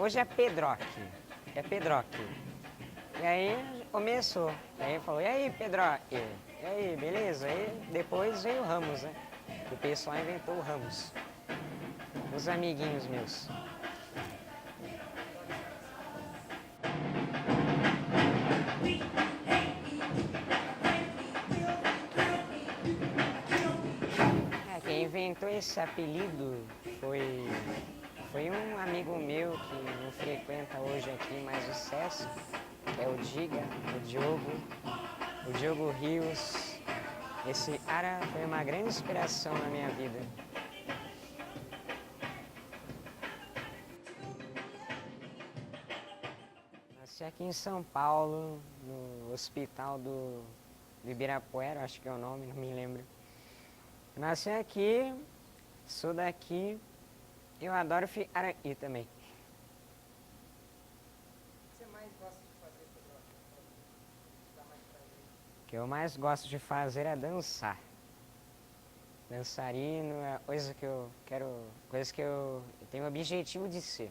hoje é Pedroque. É Pedroque. E aí começou. Aí ele falou, e aí, Pedroque? E aí, beleza? Aí depois veio o Ramos, né? O pessoal inventou o Ramos. Os amiguinhos meus. É, quem inventou esse apelido foi um amigo meu que não frequenta hoje aqui mais o SESC, que é o Diga, o Diogo Rios. Esse cara foi uma grande inspiração na minha vida. Nasci aqui em São Paulo, no hospital do Ibirapuera, acho que é o nome, não me lembro. Nasci aqui, sou daqui, eu adoro ficar aqui também. O que você mais gosta de fazer, Pedro? Dá mais prazer. que eu mais gosto de fazer é dançar. Dançarino é coisa que eu quero, coisa que eu tenho o objetivo de ser.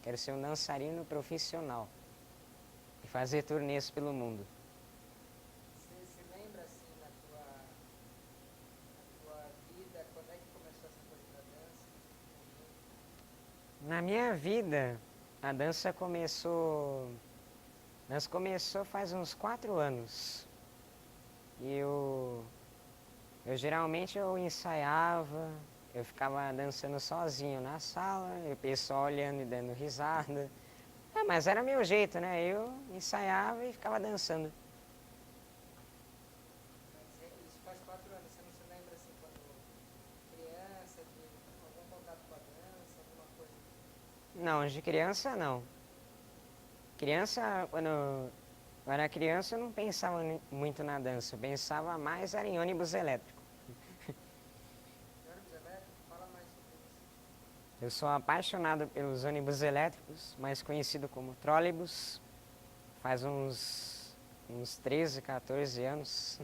Quero ser um dançarino profissional e fazer turnês pelo mundo. Você se lembra assim na tua vida, quando é que começou essa coisa da dança? Na minha vida, a dança começou faz uns 4 anos. E eu geralmente eu ensaiava, eu ficava dançando sozinho na sala, e o pessoal olhando e dando risada. Ah, mas era meu jeito, né? Eu ensaiava e ficava dançando. Isso faz 4 anos, você não se lembra assim quando criança, de algum contato com a dança, alguma coisa? Não, de criança não. Quando eu era criança eu não pensava muito na dança, eu pensava mais era em ônibus elétrico. De ônibus elétrico, fala mais sobre isso. Eu sou apaixonado pelos ônibus elétricos, mais conhecido como trólebus. Faz uns 13, 14 anos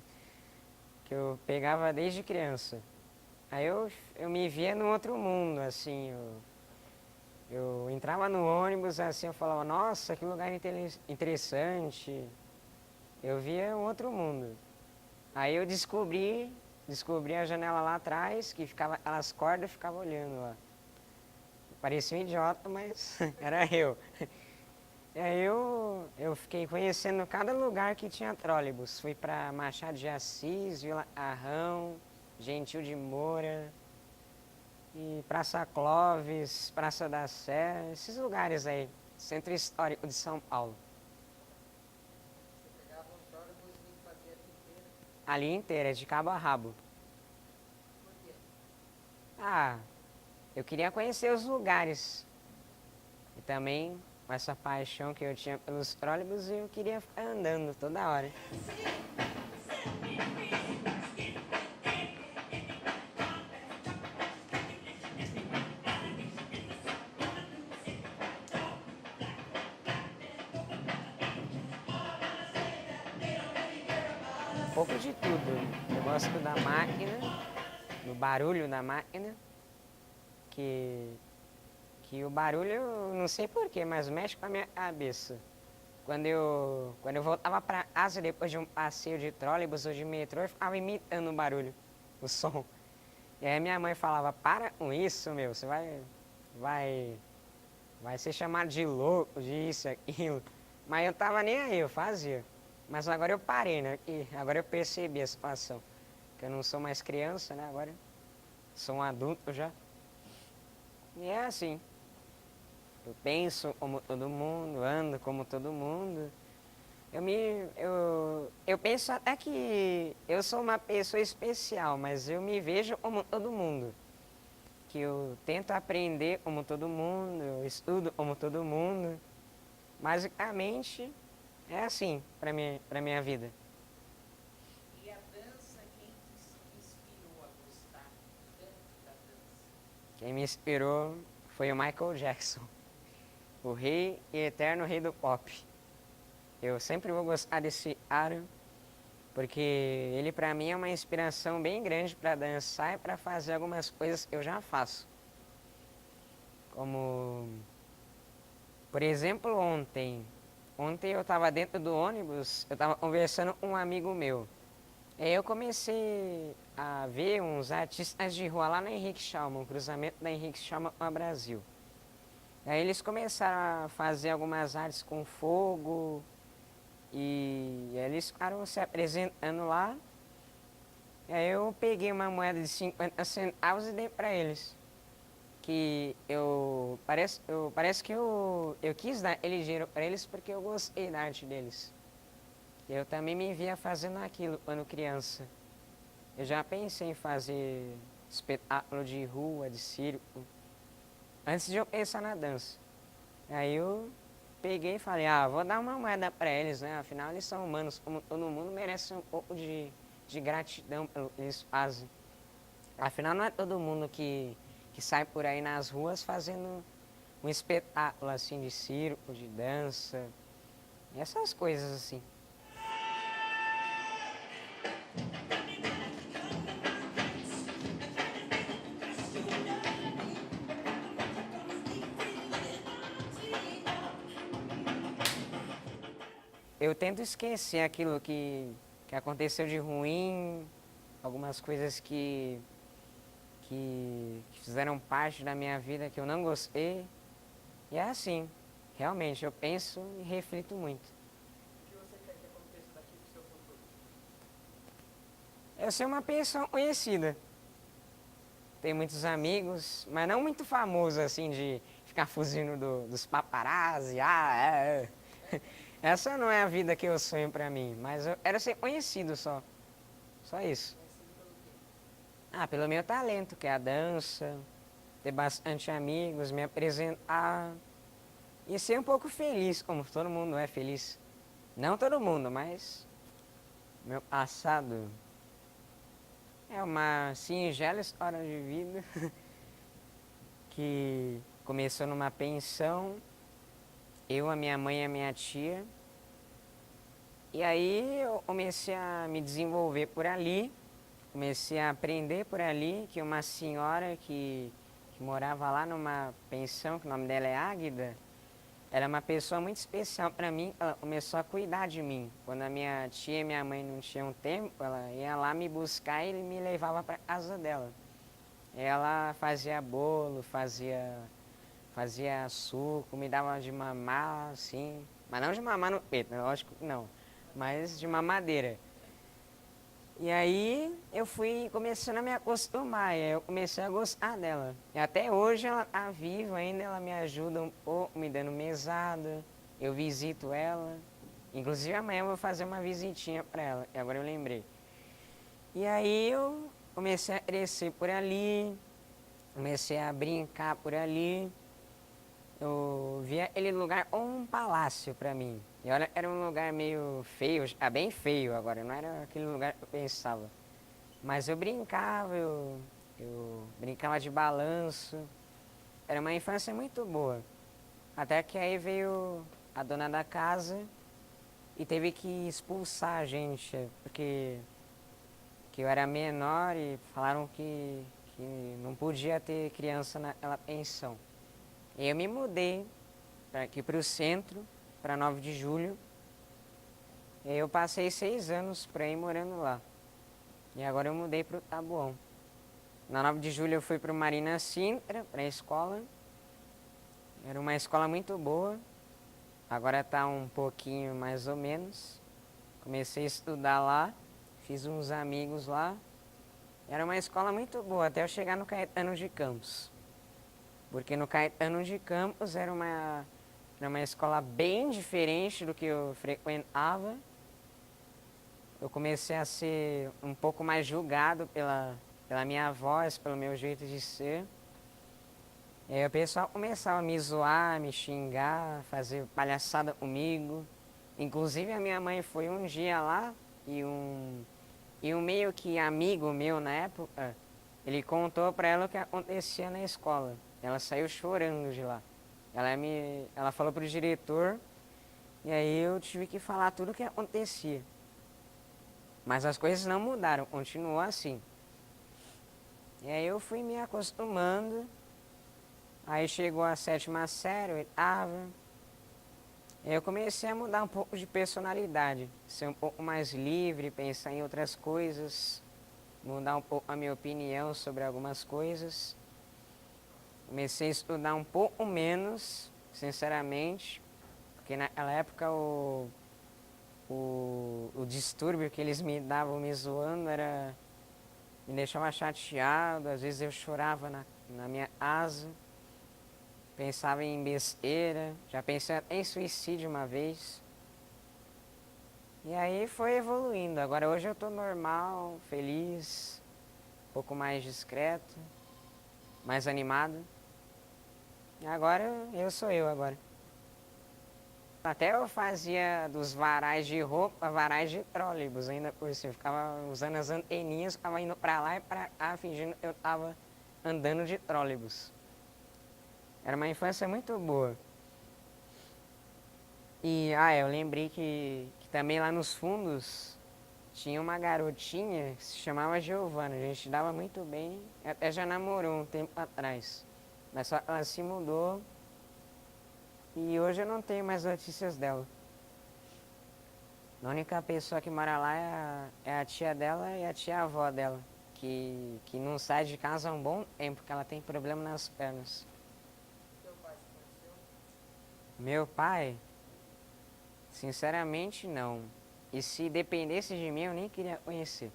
que eu pegava desde criança. Aí eu me via num outro mundo, assim, eu entrava no ônibus, assim, eu falava, nossa, que lugar interessante. Eu via um outro mundo. Aí eu descobri a janela lá atrás, que ficava, elas cordas, eu ficava olhando lá. Parecia um idiota, mas era eu. E aí eu fiquei conhecendo cada lugar que tinha trólebus. Fui para Machado de Assis, Vila Arrão, Gentil de Moura, e Praça Clóvis, Praça da Sé, esses lugares aí, centro histórico de São Paulo. Você pegava um trólebus e fazia a vida inteira. Ali inteira, de cabo a rabo. Por quê? Ah, eu queria conhecer os lugares. E também, com essa paixão que eu tinha pelos trólebus, eu queria ficar andando toda hora. Um pouco de tudo. Eu gosto da máquina, do barulho da máquina, que, que o barulho, eu não sei porquê, mas mexe com a minha cabeça. Quando eu voltava para casa depois de um passeio de trólebus ou de metrô, eu ficava imitando o barulho, o som. E aí minha mãe falava, para com isso, meu, você vai, vai ser chamado de louco, de isso, aquilo. Mas eu tava nem aí, eu fazia. Mas agora eu parei, né? E agora eu percebi a situação. Que eu não sou mais criança, né? Agora sou um adulto já. E é assim. Eu penso como todo mundo, ando como todo mundo. Eu penso até que eu sou uma pessoa especial, mas eu me vejo como todo mundo. Que eu tento aprender como todo mundo, eu estudo como todo mundo. Basicamente, é assim para minha vida. E a dança, quem te inspirou a gostar tanto da dança? Quem me inspirou foi o Michael Jackson, o rei e eterno rei do pop. Eu sempre vou gostar desse cara, porque ele para mim é uma inspiração bem grande para dançar e para fazer algumas coisas que eu já faço. Como Por exemplo, ontem eu estava dentro do ônibus, eu estava conversando com um amigo meu. Aí eu comecei a ver uns artistas de rua lá na Henrique Schaumann, um cruzamento da Henrique Schaumann com a Brasil. Aí eles começaram a fazer algumas artes com fogo e eles ficaram se apresentando lá. E aí eu peguei uma moeda de 50 centavos e dei para eles. Que parece que eu quis dar ele dinheiro para eles porque eu gostei da arte deles. Eu também me via fazendo aquilo quando criança. Eu já pensei em fazer espetáculo de rua, de circo, antes de eu pensar na dança. Aí eu peguei e falei, vou dar uma moeda para eles, né? Afinal, eles são humanos, como todo mundo merece um pouco de gratidão pelo que eles fazem. Afinal, não é todo mundo que sai por aí nas ruas fazendo um espetáculo assim de circo, de dança, essas coisas assim. Eu tento esquecer aquilo que aconteceu de ruim, algumas coisas que fizeram parte da minha vida que eu não gostei. E é assim, realmente, eu penso e reflito muito. O que você quer que aconteça daqui pro seu futuro? Eu sou uma pessoa conhecida. Tenho muitos amigos, mas não muito famoso assim de ficar fugindo dos paparazzi. Essa não é a vida que eu sonho pra mim, mas eu era ser conhecido só. Só isso. Conhecido pelo quê? Pelo meu talento, que é a dança, ter bastante amigos, me apresentar e ser um pouco feliz, como todo mundo é feliz. Não todo mundo, mas meu passado é uma singela história de vida que começou numa pensão, eu, a minha mãe e a minha tia. E aí eu comecei a me desenvolver por ali, comecei a aprender por ali, que uma senhora que morava lá numa pensão, que o nome dela é Águida, era uma pessoa muito especial para mim. Ela começou a cuidar de mim. Quando a minha tia e minha mãe não tinham tempo, ela ia lá me buscar e me levava para casa dela. Ela fazia bolo, fazia suco, me dava de mamar, assim. Mas não de mamar no peito, né? Lógico que não. Mas de mamadeira. E aí eu fui começando a me acostumar, e aí eu comecei a gostar dela. E até hoje ela tá viva ainda, ela me ajuda um pouco, me dando mesada, eu visito ela. Inclusive amanhã eu vou fazer uma visitinha para ela, e agora eu lembrei. E aí eu comecei a crescer por ali, comecei a brincar por ali. Eu via aquele lugar como um palácio para mim. E olha, era um lugar meio feio, bem feio agora, não era aquele lugar que eu pensava. Mas eu brincava, eu brincava de balanço. Era uma infância muito boa. Até que aí veio a dona da casa e teve que expulsar a gente, porque que eu era menor e falaram que não podia ter criança naquela pensão. E eu me mudei aqui para o centro, para 9 de julho. E eu passei 6 anos por aí morando lá. E agora eu mudei para o Taboão. Na 9 de julho eu fui para o Marina Sintra, para a escola. Era uma escola muito boa. Agora está um pouquinho mais ou menos. Comecei a estudar lá, fiz uns amigos lá. Era uma escola muito boa, até eu chegar no Caetano de Campos. Porque no Caetano de Campos era uma escola bem diferente do que eu frequentava. Eu comecei a ser um pouco mais julgado pela minha voz, pelo meu jeito de ser. E aí o pessoal começava a me zoar, me xingar, fazer palhaçada comigo. Inclusive a minha mãe foi um dia lá e um meio que amigo meu na época, ele contou para ela o que acontecia na escola. Ela saiu chorando de lá. Ela falou pro diretor e aí eu tive que falar tudo o que acontecia. Mas as coisas não mudaram, continuou assim. E aí eu fui me acostumando. Aí chegou a 7ª série, 8ª. Eu comecei a mudar um pouco de personalidade, ser um pouco mais livre, pensar em outras coisas, mudar um pouco a minha opinião sobre algumas coisas. Comecei a estudar um pouco menos, sinceramente, porque naquela época o distúrbio que eles me davam me zoando me deixava chateado, às vezes eu chorava na minha asa, pensava em besteira, já pensei até em suicídio uma vez. E aí foi evoluindo, agora hoje eu tô normal, feliz, um pouco mais discreto, mais animado. E agora eu sou eu agora. Até eu fazia dos varais de roupa, varais de trólebus ainda por cima. Ficava usando as anteninhas, ficava indo pra lá e pra cá, fingindo que eu tava andando de trólebus. Era uma infância muito boa. E, eu lembrei que também lá nos fundos tinha uma garotinha que se chamava Giovana. A gente dava muito bem, até já namorou um tempo atrás. Mas só ela se mudou e hoje eu não tenho mais notícias dela. A única pessoa que mora lá é a tia dela e a tia-avó dela, que não sai de casa há um bom tempo, porque ela tem problema nas pernas. Teu pai se conheceu? Meu pai, sinceramente, não. E se dependesse de mim, eu nem queria conhecer.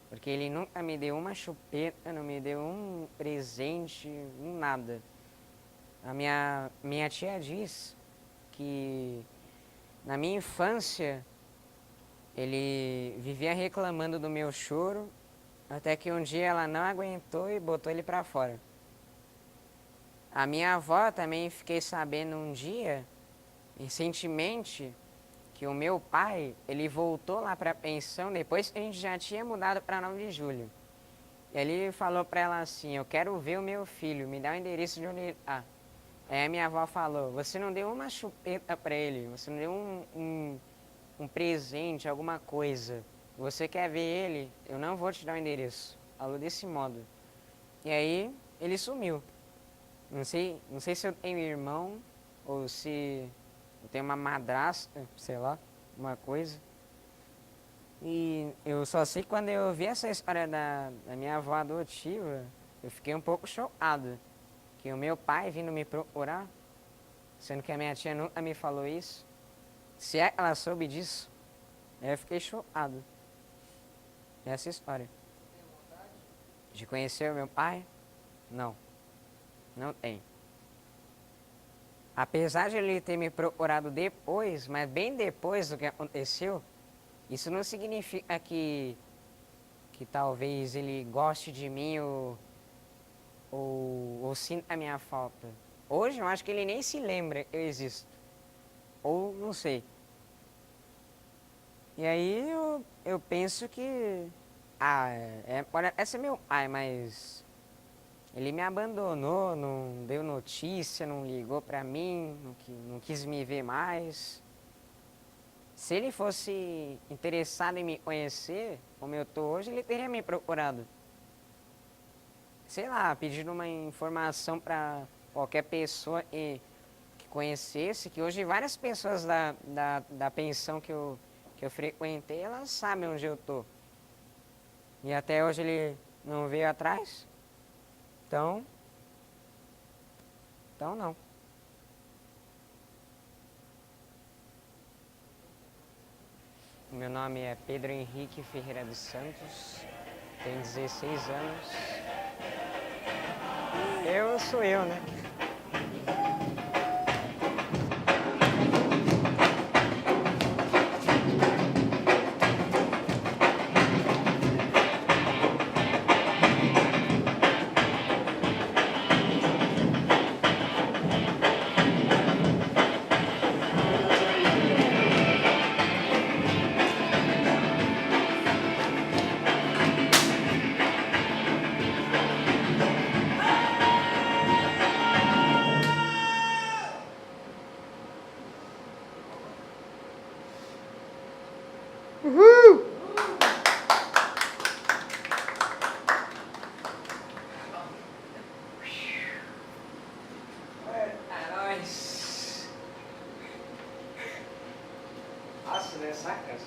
Porque ele nunca me deu uma chupeta, não me deu um presente, um nada. A minha tia diz que na minha infância ele vivia reclamando do meu choro, até que um dia ela não aguentou e botou ele pra fora. A minha avó também fiquei sabendo um dia, recentemente, que o meu pai, ele voltou lá pra pensão depois que a gente já tinha mudado pra 9 de julho. E ele falou pra ela assim, eu quero ver o meu filho, me dá o endereço de onde ele tá. Aí a minha avó falou, você não deu uma chupeta pra ele, você não deu um presente, alguma coisa. Você quer ver ele? Eu não vou te dar o endereço. Falou desse modo. E aí, ele sumiu. Não sei se eu tenho irmão ou se eu tenho uma madrasta, sei lá, uma coisa. E eu só sei que quando eu vi essa história da minha avó adotiva, eu fiquei um pouco chocado. Que o meu pai vindo me procurar, sendo que a minha tia nunca me falou isso. Se ela soube disso, eu fiquei chocado. Essa história. Tem vontade? De conhecer o meu pai? Não. Não tem. Apesar de ele ter me procurado depois, mas bem depois do que aconteceu, isso não significa que talvez ele goste de mim ou sinta a minha falta. Hoje eu acho que ele nem se lembra que eu existo. Ou não sei. E aí eu penso que... pode até ser meu pai, mas... Ele me abandonou, não deu notícia, não ligou pra mim, não quis me ver mais. Se ele fosse interessado em me conhecer, como eu tô hoje, ele teria me procurado. Sei lá, pedindo uma informação pra qualquer pessoa que conhecesse, que hoje várias pessoas da pensão que eu frequentei, elas sabem onde eu tô. E até hoje ele não veio atrás. Então não. Meu nome é Pedro Henrique Ferreira dos Santos, tenho 16 anos. Eu sou eu, né? né? Sacas?